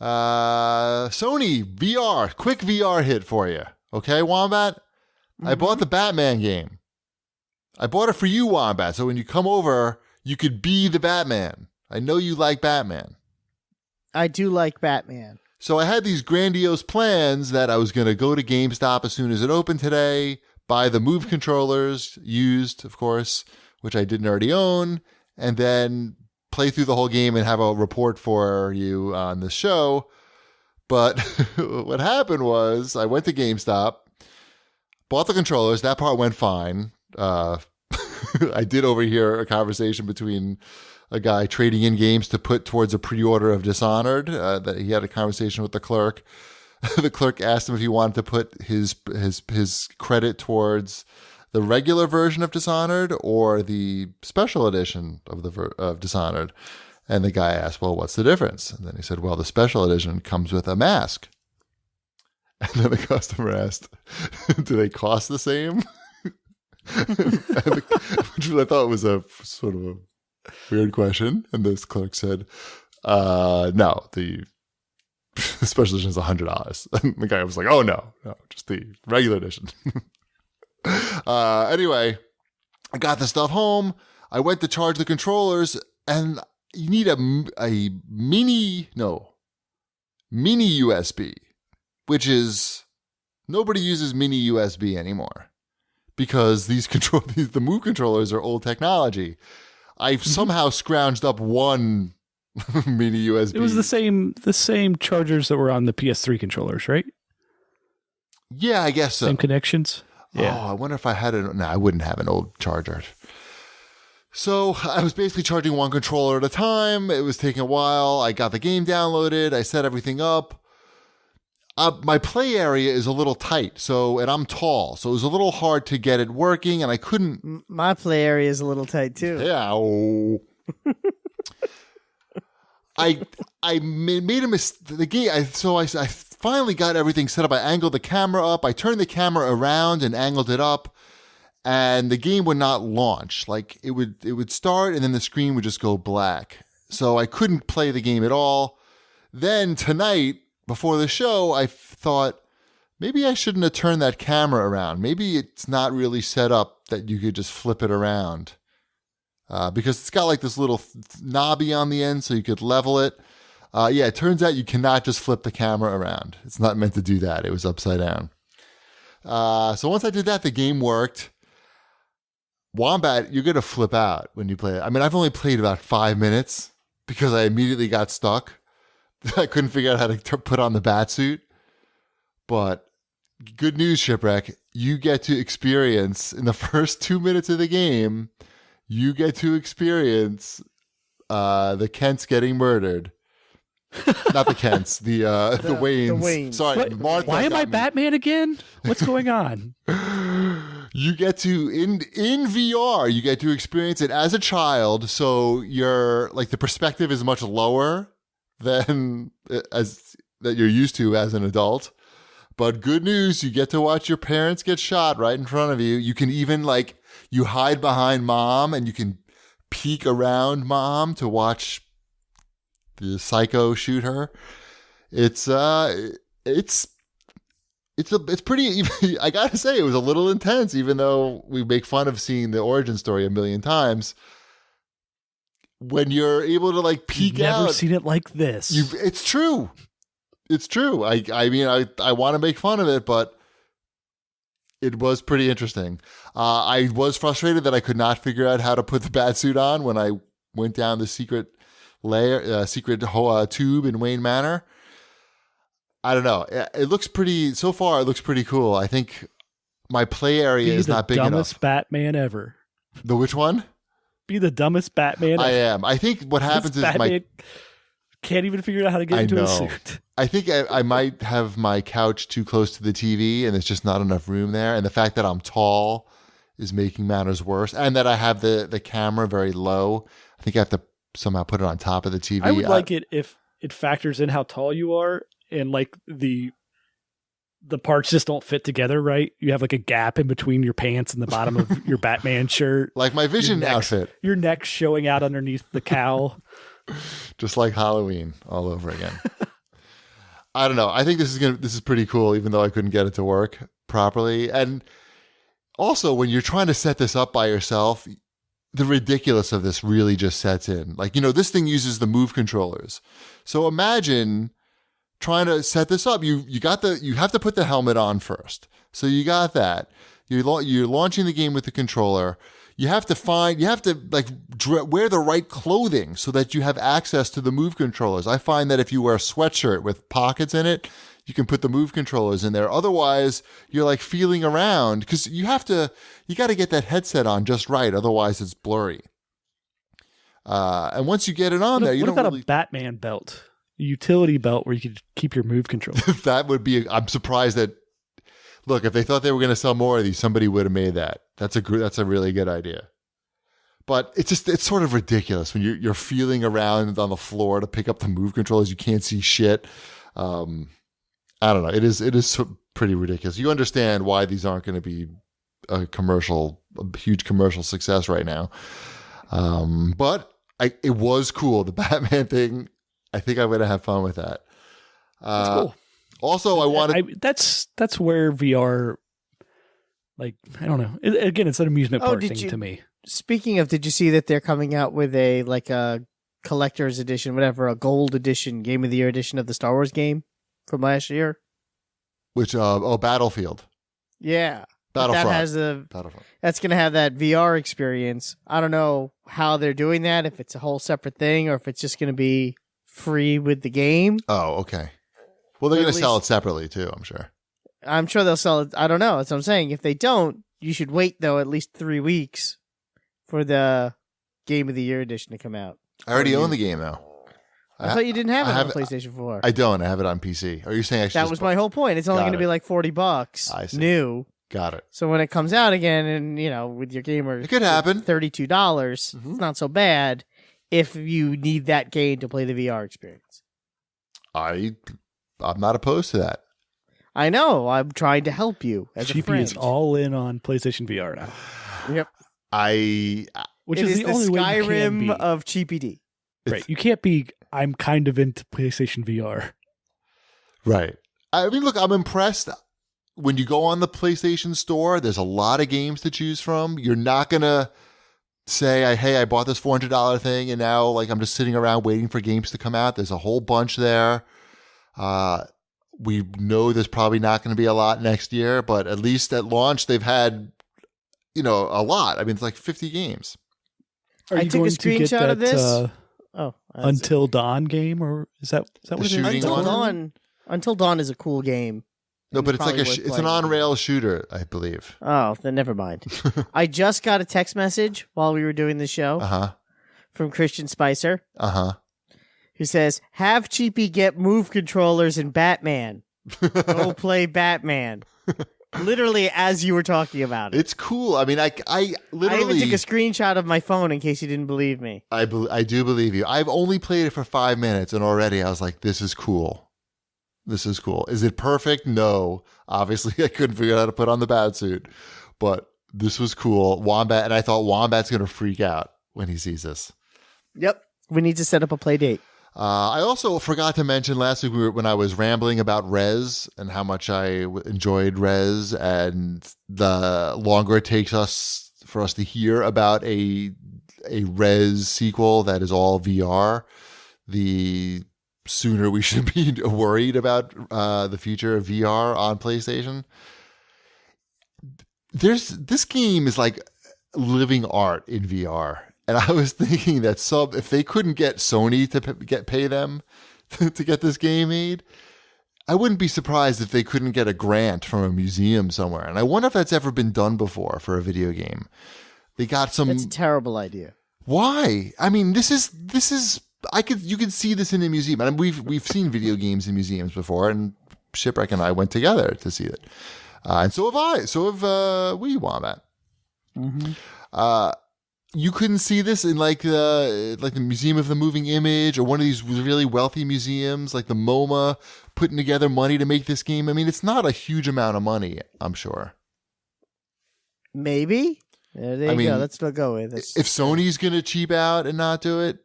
Sony VR, quick VR hit for you. Okay, Wombat? Mm-hmm. I bought the Batman game. I bought it for you, Wombat, so when you come over, you could be the Batman. I know you like Batman. I do like Batman. So I had these grandiose plans that I was going to go to GameStop as soon as it opened today, buy the Move controllers, used, of course, which I didn't already own, and then play through the whole game and have a report for you on the show. But what happened was I went to GameStop, bought the controllers. That part went fine. I did overhear a conversation between a guy trading in games to put towards a pre-order of Dishonored. That he had a conversation with the clerk. The clerk asked him if he wanted to put his credit towards the regular version of Dishonored or the special edition of Dishonored. And the guy asked, well, what's the difference? And then he said, well, the special edition comes with a mask. And then the customer asked, do they cost the same? Which I thought was a sort of a weird question. And this clerk said, no, the special edition is $100. And the guy was like, oh, no, just the regular edition. Anyway, I got the stuff home. I went to charge the controllers, and you need a mini USB, which is nobody uses mini USB anymore because the Move controllers are old technology. I've somehow scrounged up one mini USB. It was the same chargers that were on the PS3 controllers, right? Yeah, I guess so. Same connections. Yeah. Oh, I wonder if I had it. No, I wouldn't have an old charger. So I was basically charging one controller at a time. It was taking a while. I got the game downloaded. I set everything up. My play area is a little tight, and I'm tall, so it was a little hard to get it working, and I couldn't. My play area is a little tight too. Yeah. I made a mistake. The game. I finally got everything set up. I angled the camera up. I turned the camera around and angled it up. And the game would not launch. Like it would start and then the screen would just go black. So I couldn't play the game at all. Then tonight, before the show, I thought maybe I shouldn't have turned that camera around. Maybe it's not really set up that you could just flip it around. Because it's got like this little knobby on the end so you could level it. It turns out you cannot just flip the camera around. It's not meant to do that. It was upside down. So once I did that, the game worked. Wombat, you're going to flip out when you play it. I mean, I've only played about 5 minutes because I immediately got stuck. I couldn't figure out how to put on the bat suit. But good news, Shipwreck, you get to experience, in the first 2 minutes of the game, you get to experience the Kents getting murdered. Not the Kents, the Waynes. The Waynes. Sorry, Martha. Why am I Batman again? What's going on? You get to in VR, you get to experience it as a child, so the perspective is much lower than that you're used to as an adult. But good news, you get to watch your parents get shot right in front of you. You can even you hide behind mom and you can peek around mom to watch the psycho shoot her. It's pretty. I gotta say, it was a little intense, even though we make fun of seeing the origin story a million times. When you're able to peek You've out, never seen it like this. It's true. It's true. I mean, I want to make fun of it, but it was pretty interesting. I was frustrated that I could not figure out how to put the bat suit on when I went down the secret tube in Wayne Manor. I don't know. It looks pretty. So far, it looks pretty cool. I think my play area is not big enough. Be the dumbest Batman ever. The which one? Be the dumbest Batman ever. I am. I think what happens is Batman can't even figure out how to get into a suit. I think I might have my couch too close to the TV, and there's just not enough room there. And the fact that I'm tall is making matters worse, and that I have the camera very low. I think I have to somehow put it on top of the TV. I would like it if it factors in how tall you are. And the parts just don't fit together right. You have a gap in between your pants and the bottom of your Batman shirt. Like my Vision outfit. Your neck's showing out underneath the cowl. Just like Halloween all over again. I don't know. I think this is pretty cool, even though I couldn't get it to work properly. And also, when you're trying to set this up by yourself, the ridiculous of this really just sets in. Like, this thing uses the Move controllers. So imagine trying to set this up. You have to put the helmet on first. So you got that. You're launching the game with the controller. You have to wear the right clothing so that you have access to the Move controllers. I find that if you wear a sweatshirt with pockets in it, you can put the Move controllers in there. Otherwise, you're like feeling around because you got to get that headset on just right. Otherwise, it's blurry. And once you get it on there, you don't really... a Batman belt? A utility belt where you could keep your Move controller. That would be... I'm surprised that... Look, if they thought they were going to sell more of these, somebody would have made that. That's a really good idea. But it's sort of ridiculous when you're feeling around on the floor to pick up the Move controllers. You can't see shit. I don't know. It is pretty ridiculous. You understand why these aren't going to be a huge commercial success right now. But it was cool. The Batman thing, I think I'm going to have fun with that. That's cool. Also, I wanted... That's where VR, like, I don't know. Again, it's an amusement park thing to me. Speaking of, did you see that they're coming out with a collector's edition, whatever, a gold edition, Game of the Year edition of the Star Wars game from last year? Which, Battlefield. Yeah. Battlefront. That's going to have that VR experience. I don't know how they're doing that, if it's a whole separate thing or if it's just going to be free with the game. Oh, okay. Well, they're going to sell it separately too, I'm sure. I'm sure they'll sell it. I don't know. That's what I'm saying. If they don't, you should wait, though, at least 3 weeks for the Game of the Year edition to come out. I already own the game, though. I thought you didn't have it on PlayStation 4. I don't. I have it on PC. Are you saying I should... That was my whole point. It's only going to be like $40 I see. New. Got it. So when it comes out again and, with your gamer... It could happen. $32, it's not so bad if you need that game to play the VR experience. I'm not opposed to that. I know. I'm trying to help you as a Cheapy friend. is all in on PlayStation VR now. Yep. Which it is the only way you can be. Skyrim of Cheapy. Right. You can't be, I'm kind of into PlayStation VR. Right. I mean, look, I'm impressed. When you go on the PlayStation Store, there's a lot of games to choose from. You're not going to say, hey, I bought this $400 thing and now I'm just sitting around waiting for games to come out. There's a whole bunch there. We know there's probably not going to be a lot next year, but at least at launch, they've had, a lot. I mean, it's like 50 games. Are you going to get that, of this. Until Dawn game, or is that what it is? Until Dawn is a cool game. No, but it's an on-rail shooter, I believe. Oh, then never mind. I just got a text message while we were doing the show from Christian Spicer. Who says, have Cheapy get Move controllers in Batman. Go play Batman. Literally as you were talking about it. It's cool. I mean, I literally... I even took a screenshot of my phone in case you didn't believe me. I do believe you. I've only played it for 5 minutes and already I was like, this is cool. This is cool. Is it perfect? No. Obviously, I couldn't figure out how to put on the bat suit. But this was cool. Wombat, and I thought Wombat's going to freak out when he sees this. Yep. We need to set up a play date. I also forgot to mention last week when I was rambling about Rez and how much I enjoyed Rez, and the longer it takes for us to hear about a Rez sequel that is all VR, the sooner we should be worried about the future of VR on PlayStation. This game is like living art in VR. And I was thinking that if they couldn't get Sony to pay them to get this game made, I wouldn't be surprised if they couldn't get a grant from a museum somewhere. And I wonder if that's ever been done before for a video game. They got some... That's a terrible idea. Why? I mean, this is you could see this in a museum. And we've seen video games in museums before, and Shipwreck and I went together to see it. And so have I. So have we, Wombat. You couldn't see this in like the Museum of the Moving Image or one of these really wealthy museums like the MoMA putting together money to make this game. I mean, it's not a huge amount of money, I'm sure. Maybe. There you go. Let's go with it. If Sony's going to cheap out and not do it,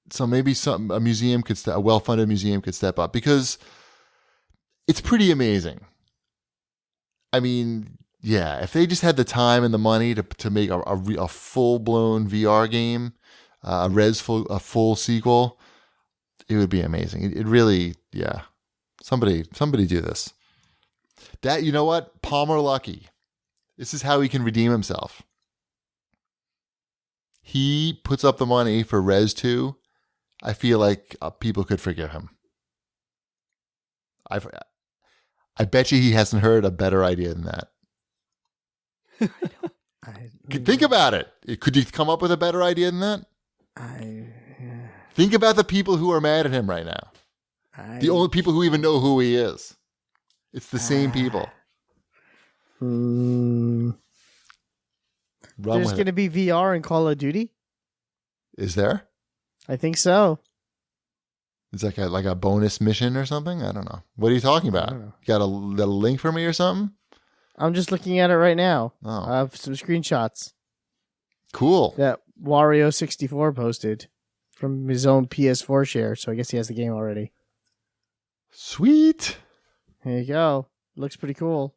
so maybe a well-funded museum could step up, because it's pretty amazing. I mean, yeah, if they just had the time and the money to make a full-blown VR game, a full sequel, it would be amazing. It really, yeah. Somebody do this. That, you know what? Palmer Luckey. This is how he can redeem himself. He puts up the money for Rez 2. I feel like people could forgive him. I bet you he hasn't heard a better idea than that. Think about it. Could you come up with a better idea than that? Think about the people who are mad at him right now. The only people who even know who he is. It's the same people. There's going to be VR in Call of Duty? Is there? I think so. It's like a bonus mission or something? I don't know. What are you talking about? You got a link for me or something? I'm just looking at it right now. Oh. I have some screenshots. Cool. That Wario64 posted from his own PS4 share, so I guess he has the game already. Sweet. There you go. Looks pretty cool.